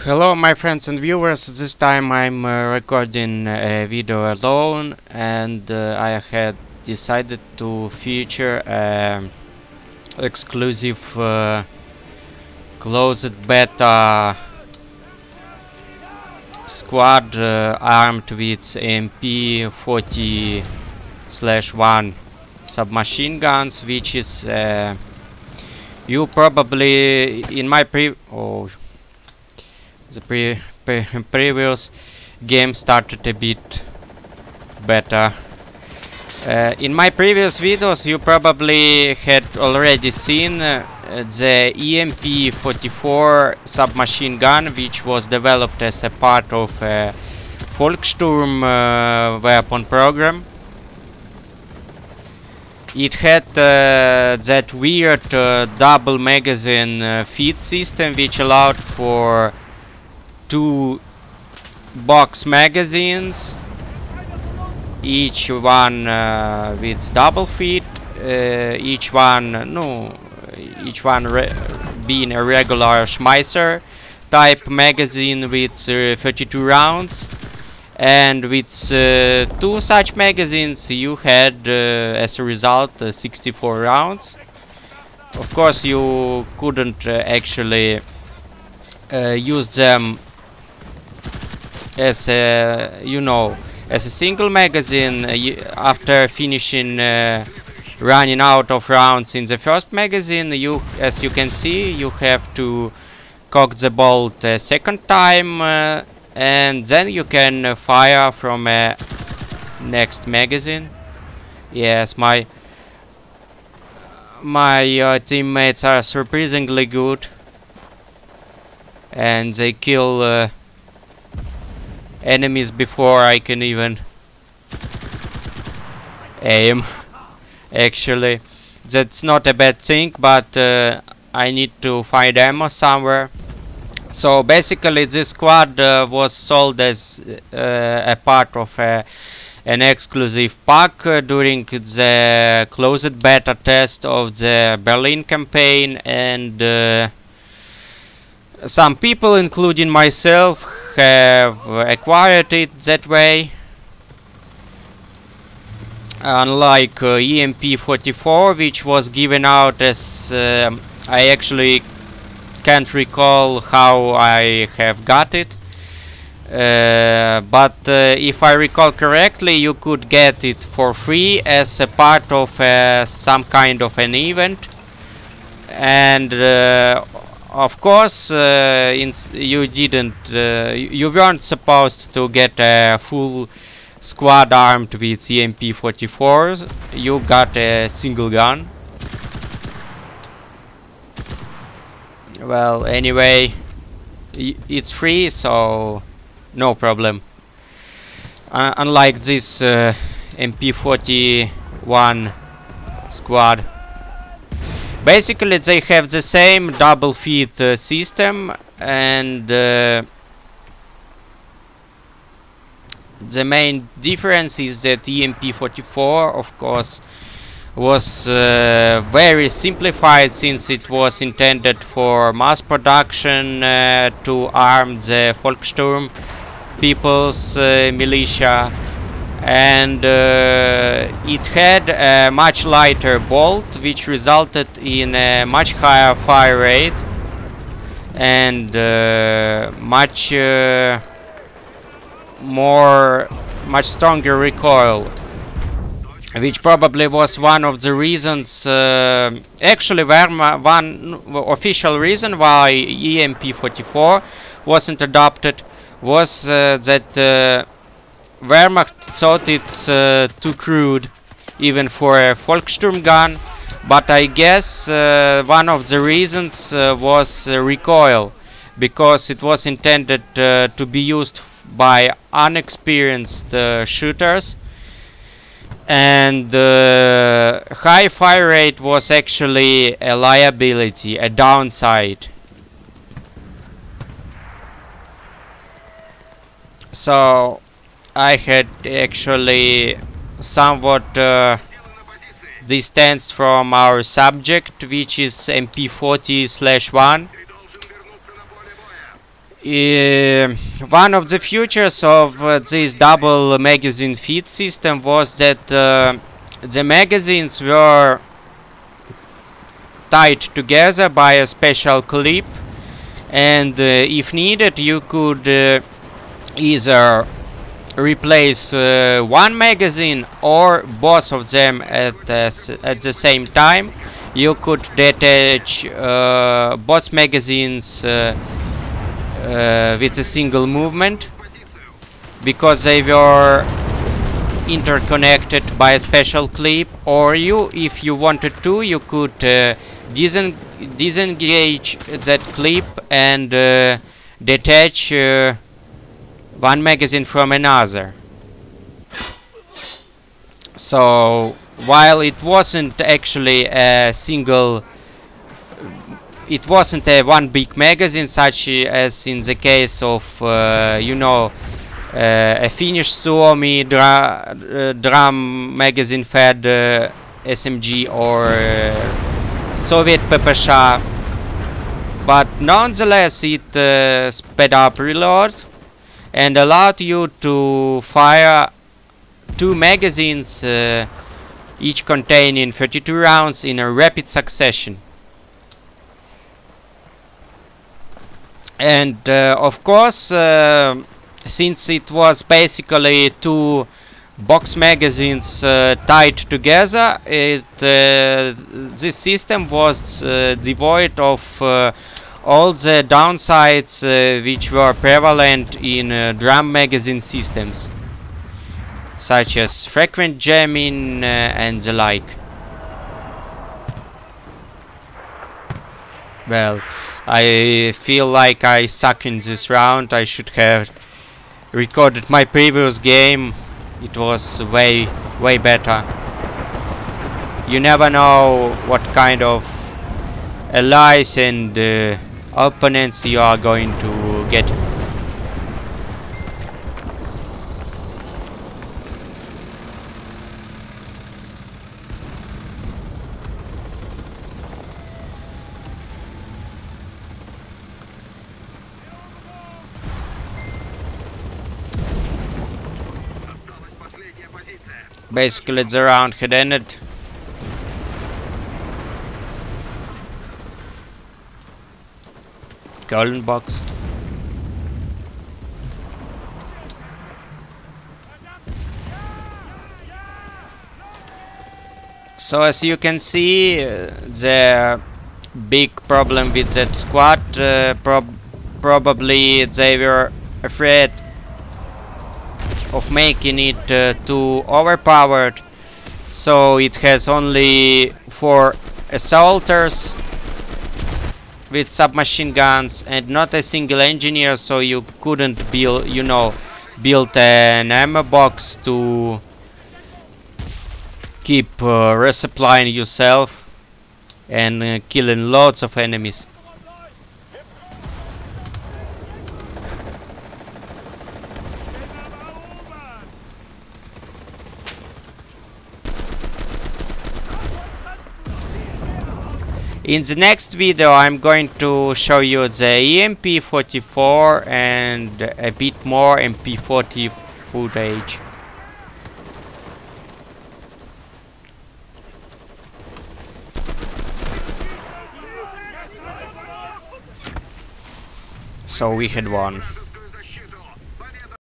Hello my friends and viewers, this time I'm recording a video alone, and I had decided to feature exclusive closed beta squad armed with MP40/1 submachine guns, which is you probably in my previous game started a bit better. In my previous videos you probably had already seen the EMP-44 submachine gun, which was developed as a part of a Volkssturm weapon program. It had that weird double magazine feed system, which allowed for 2 box magazines, each one with double feed, each one being a regular Schmeisser type magazine with 32 rounds. And with 2 such magazines you had as a result 64 rounds. Of course you couldn't actually use them as a, as a single magazine after finishing running out of rounds in the first magazine. As you can see, you have to cock the bolt a second time, and then you can fire from a next magazine. Yes, my teammates are surprisingly good, and they kill enemies before I can even aim. Actually, that's not a bad thing, but I need to find ammo somewhere. So basically this squad was sold as a part of an exclusive pack during the closed beta test of the Berlin campaign, and some people, including myself, have acquired it that way. Unlike EMP-44, which was given out as I actually can't recall how I have got it, but if I recall correctly, you could get it for free as a part of some kind of an event. And of course you weren't supposed to get a full squad armed with EMP-44s. You got a single gun. Well, anyway, it's free, so no problem. Unlike this MP41 squad. Basically they have the same double feed system, and the main difference is that EMP-44, of course, was very simplified, since it was intended for mass production to arm the Volkssturm people's militia, and it had a much lighter bolt, which resulted in a much higher fire rate and much stronger recoil, which probably was one of the reasons, actually one official reason why EMP-44 wasn't adopted was that Wehrmacht thought it's too crude even for a Volkssturm gun. But I guess one of the reasons was recoil, because it was intended to be used by unexperienced shooters, and high fire rate was actually a liability, a downside. So I had actually somewhat distanced from our subject, which is MP40/1, One of the features of this double magazine feed system was that the magazines were tied together by a special clip, and if needed you could either replace one magazine or both of them at the same time. You could detach both magazines with a single movement, because they were interconnected by a special clip. Or if you wanted to, you could disengage that clip and detach one magazine from another. So while it wasn't actually a single, it wasn't a one big magazine such as in the case of a Finnish Suomi drum magazine fed SMG or Soviet PPSH, but nonetheless it sped up reload and allowed you to fire two magazines, each containing 32 rounds in a rapid succession. And of course, since it was basically two box magazines tied together, this system was devoid of all the downsides which were prevalent in drum magazine systems, such as frequent jamming and the like. Well, I feel like I suck in this round. I should have recorded my previous game. It was way better. You never know what kind of allies and opponents you are going to get. Basically the round had ended. Golden box. So as you can see, the big problem with that squad, probably they were afraid of making it too overpowered, so it has only 4 assaulters with submachine guns and not a single engineer, so you couldn't build, build an ammo box to keep resupplying yourself and killing lots of enemies. In the next video I'm going to show you the EMP44 and a bit more MP40 footage. So we had won.